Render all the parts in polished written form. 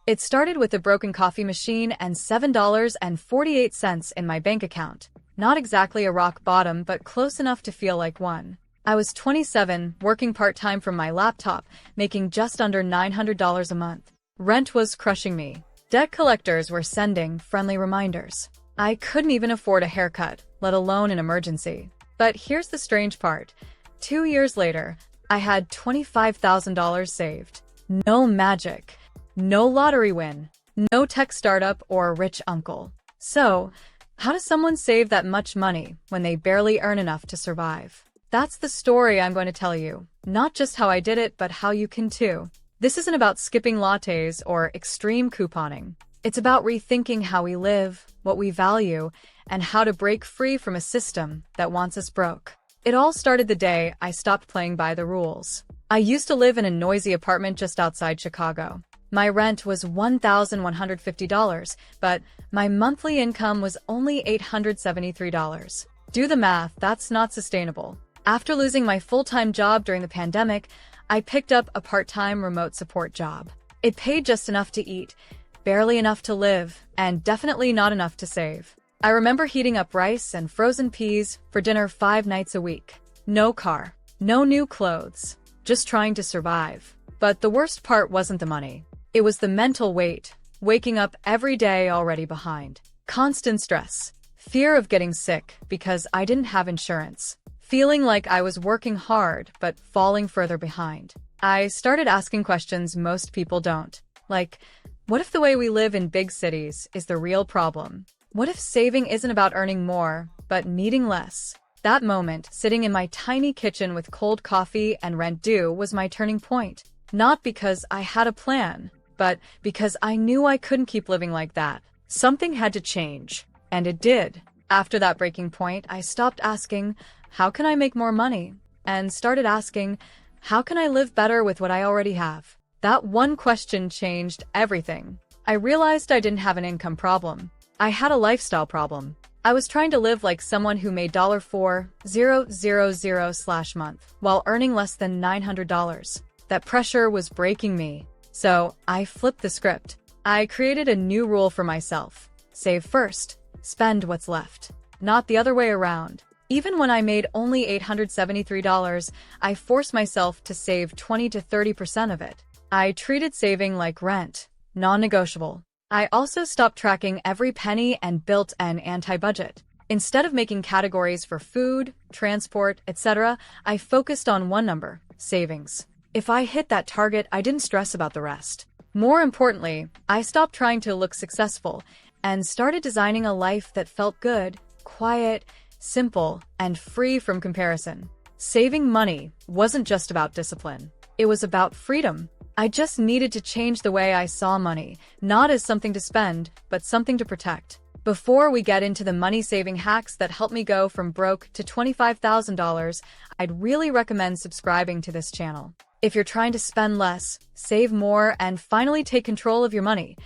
It started with a broken coffee machine and $7.48 in my bank account. Not exactly a rock bottom, but close enough to feel like one. I was 27, working part-time from my laptop, making just under $900 a month. Rent was crushing me. Debt collectors were sending friendly reminders. I couldn't even afford a haircut, let alone an emergency. But here's the strange part. 2 years later, I had $25,000 saved. No magic. No lottery win. No tech startup or rich uncle. So, how does someone save that much money when they barely earn enough to survive? That's the story I'm going to tell you. Not just how I did it, but how you can too. This isn't about skipping lattes or extreme couponing. It's about rethinking how we live, what we value, and how to break free from a system that wants us broke. It all started the day I stopped playing by the rules. I used to live in a noisy apartment just outside Chicago. My rent was $1,150, but my monthly income was only $873. Do the math, that's not sustainable. After losing my full-time job during the pandemic, I picked up a part-time remote support job. It paid just enough to eat, barely enough to live, and definitely not enough to save. I remember heating up rice and frozen peas for dinner 5 nights a week. No car, no new clothes, just trying to survive. But the worst part wasn't the money. It was the mental weight, waking up every day already behind. Constant stress, fear of getting sick because I didn't have insurance, feeling like I was working hard but falling further behind. I started asking questions most people don't. Like, what if the way we live in big cities is the real problem? What if saving isn't about earning more, but needing less? That moment, sitting in my tiny kitchen with cold coffee and rent due, was my turning point. Not because I had a plan, but because I knew I couldn't keep living like that. Something had to change, and it did. After that breaking point, I stopped asking, how can I make more money? And started asking, how can I live better with what I already have? That one question changed everything. I realized I didn't have an income problem. I had a lifestyle problem. I was trying to live like someone who made $4,000/month while earning less than $900. That pressure was breaking me. So I flipped the script. I created a new rule for myself. Save first, spend what's left. Not the other way around. Even when I made only $873, I forced myself to save 20 to 30% of it. I treated saving like rent, non-negotiable. I also stopped tracking every penny and built an anti-budget. Instead of making categories for food, transport, etc., I focused on one number: savings. If I hit that target, I didn't stress about the rest. More importantly, I stopped trying to look successful and started designing a life that felt good, quiet, simple, and free from comparison. Saving money wasn't just about discipline. It was about freedom. I just needed to change the way I saw money, not as something to spend, but something to protect. Before we get into the money-saving hacks that helped me go from broke to $25,000, I'd really recommend subscribing to this channel. If you're trying to spend less, save more, and finally take control of your money,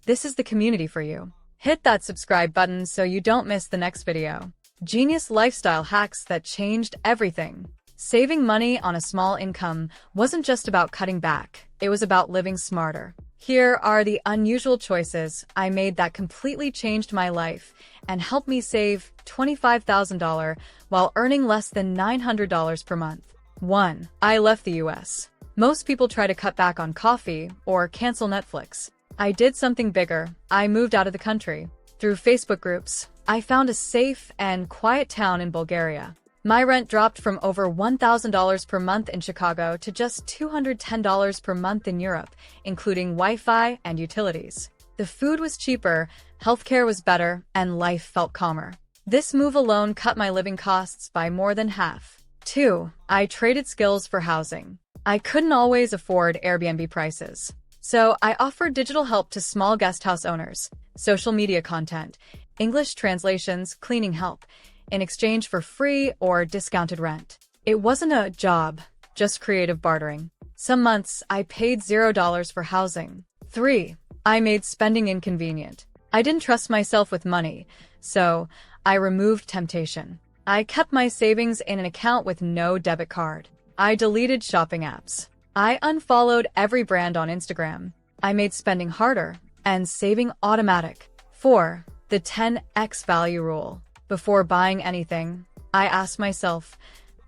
this is the community for you. Hit that subscribe button so you don't miss the next video. Genius lifestyle hacks that changed everything. Saving money on a small income wasn't just about cutting back, it was about living smarter. Here are the unusual choices I made that completely changed my life and helped me save $25,000 while earning less than $900 per month. 1. I left the US. Most people try to cut back on coffee or cancel Netflix. I did something bigger. I moved out of the country. Through Facebook groups, I found a safe and quiet town in Bulgaria. My rent dropped from over $1,000 per month in Chicago to just $210 per month in Europe, including Wi-Fi and utilities. The food was cheaper, healthcare was better, and life felt calmer. This move alone cut my living costs by more than half. 2. I traded skills for housing. I couldn't always afford Airbnb prices. So I offered digital help to small guesthouse owners, social media content, English translations, cleaning help, in exchange for free or discounted rent. It wasn't a job, just creative bartering. Some months, I paid $0 for housing. 3. I made spending inconvenient. I didn't trust myself with money, so I removed temptation. I kept my savings in an account with no debit card. I deleted shopping apps. I unfollowed every brand on Instagram. I made spending harder and saving automatic. 4. The 10x value rule. Before buying anything, I asked myself,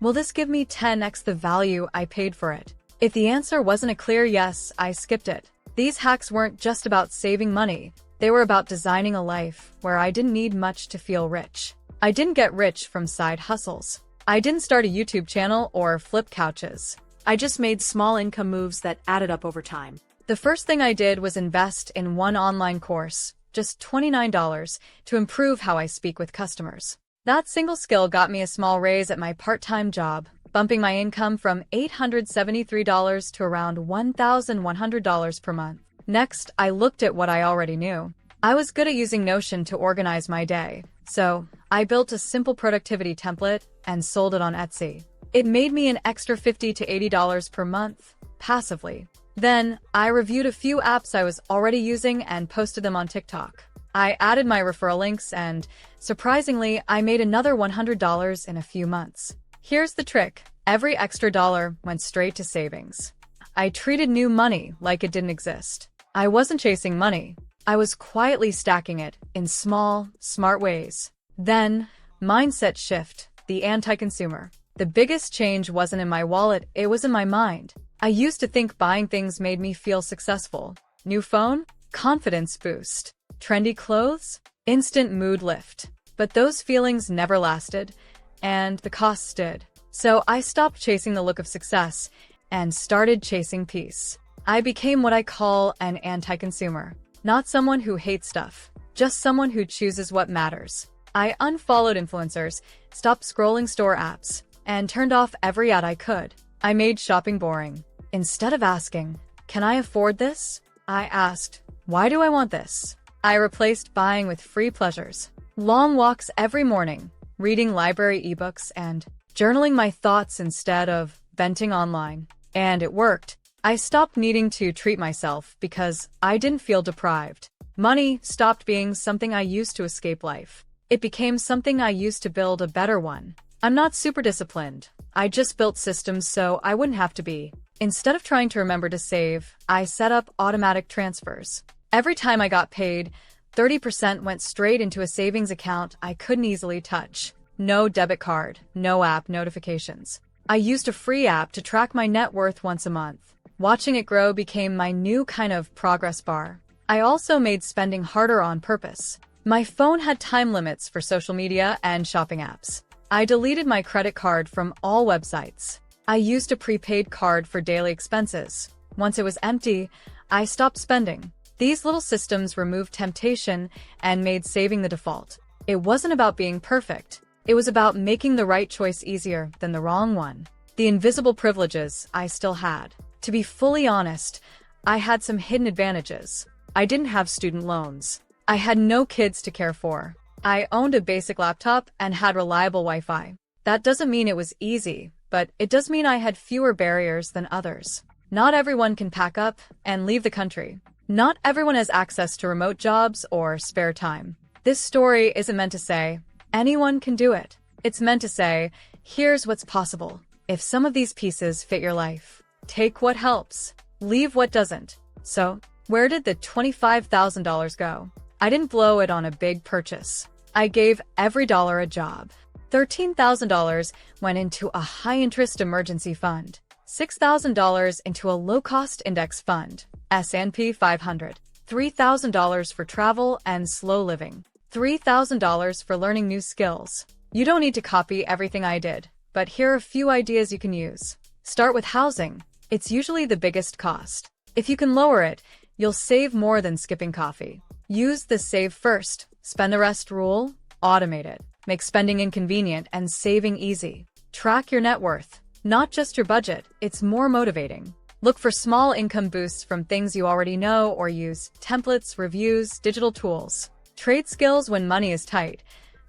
will this give me 10x the value I paid for it? If the answer wasn't a clear yes, I skipped it. These hacks weren't just about saving money. They were about designing a life where I didn't need much to feel rich. I didn't get rich from side hustles. I didn't start a YouTube channel or flip couches. I just made small income moves that added up over time. The first thing I did was invest in one online course, just $29, to improve how I speak with customers. That single skill got me a small raise at my part-time job, bumping my income from $873 to around $1,100 per month. Next, I looked at what I already knew. I was good at using Notion to organize my day, so I built a simple productivity template and sold it on Etsy. It made me an extra $50 to $80 per month, passively. Then, I reviewed a few apps I was already using and posted them on TikTok. I added my referral links and, surprisingly, I made another $100 in a few months. Here's the trick. Every extra dollar went straight to savings. I treated new money like it didn't exist. I wasn't chasing money. I was quietly stacking it in small, smart ways. Then, mindset shift, the anti-consumer. The biggest change wasn't in my wallet, it was in my mind. I used to think buying things made me feel successful. New phone? Confidence boost. Trendy clothes? Instant mood lift. But those feelings never lasted, and the costs did. So I stopped chasing the look of success and started chasing peace. I became what I call an anti-consumer. Not someone who hates stuff, just someone who chooses what matters. I unfollowed influencers, stopped scrolling store apps, and turned off every ad I could. I made shopping boring. Instead of asking, can I afford this? I asked, why do I want this? I replaced buying with free pleasures. Long walks every morning, reading library ebooks, and journaling my thoughts instead of venting online. And it worked. I stopped needing to treat myself because I didn't feel deprived. Money stopped being something I used to escape life. It became something I used to build a better one. I'm not super disciplined. I just built systems so I wouldn't have to be. Instead of trying to remember to save, I set up automatic transfers. Every time I got paid, 30% went straight into a savings account I couldn't easily touch. No debit card, no app notifications. I used a free app to track my net worth once a month. Watching it grow became my new kind of progress bar. I also made spending harder on purpose. My phone had time limits for social media and shopping apps. I deleted my credit card from all websites. I used a prepaid card for daily expenses. Once it was empty, I stopped spending. These little systems removed temptation and made saving the default. It wasn't about being perfect. It was about making the right choice easier than the wrong one. The invisible privileges I still had. To be fully honest, I had some hidden advantages. I didn't have student loans. I had no kids to care for. I owned a basic laptop and had reliable Wi-Fi. That doesn't mean it was easy, but it does mean I had fewer barriers than others. Not everyone can pack up and leave the country. Not everyone has access to remote jobs or spare time. This story isn't meant to say, anyone can do it. It's meant to say, here's what's possible. If some of these pieces fit your life, take what helps, leave what doesn't. So, where did the $25,000 go? I didn't blow it on a big purchase. I gave every dollar a job. $13,000 went into a high-interest emergency fund. $6,000 into a low-cost index fund, S&P 500. $3,000 for travel and slow living. $3,000 for learning new skills. You don't need to copy everything I did, but here are a few ideas you can use. Start with housing. It's usually the biggest cost. If you can lower it, you'll save more than skipping coffee. Use the save first, spend the rest rule. Automate it. Make spending inconvenient and saving easy. Track your net worth, not just your budget. It's more motivating. Look for small income boosts from things you already know or use templates, reviews, digital tools. Trade skills when money is tight.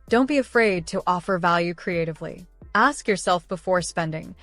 Don't be afraid to offer value creatively. Ask yourself before spending,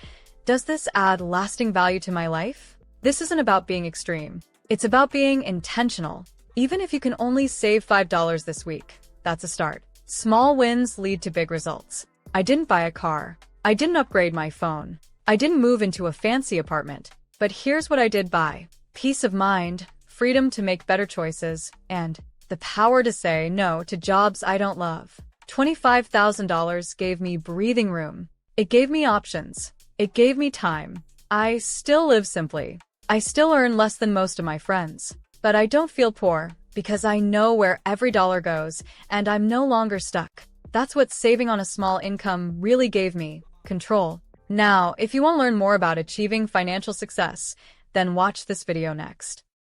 does this add lasting value to my life? This isn't about being extreme. It's about being intentional. Even if you can only save $5 this week, that's a start. Small wins lead to big results. I didn't buy a car. I didn't upgrade my phone. I didn't move into a fancy apartment. But here's what I did buy. Peace of mind, freedom to make better choices, and the power to say no to jobs I don't love. $25,000 gave me breathing room. It gave me options. It gave me time. I still live simply. I still earn less than most of my friends. But I don't feel poor because I know where every dollar goes and I'm no longer stuck. That's what saving on a small income really gave me: control. Now, if you want to learn more about achieving financial success, then watch this video next.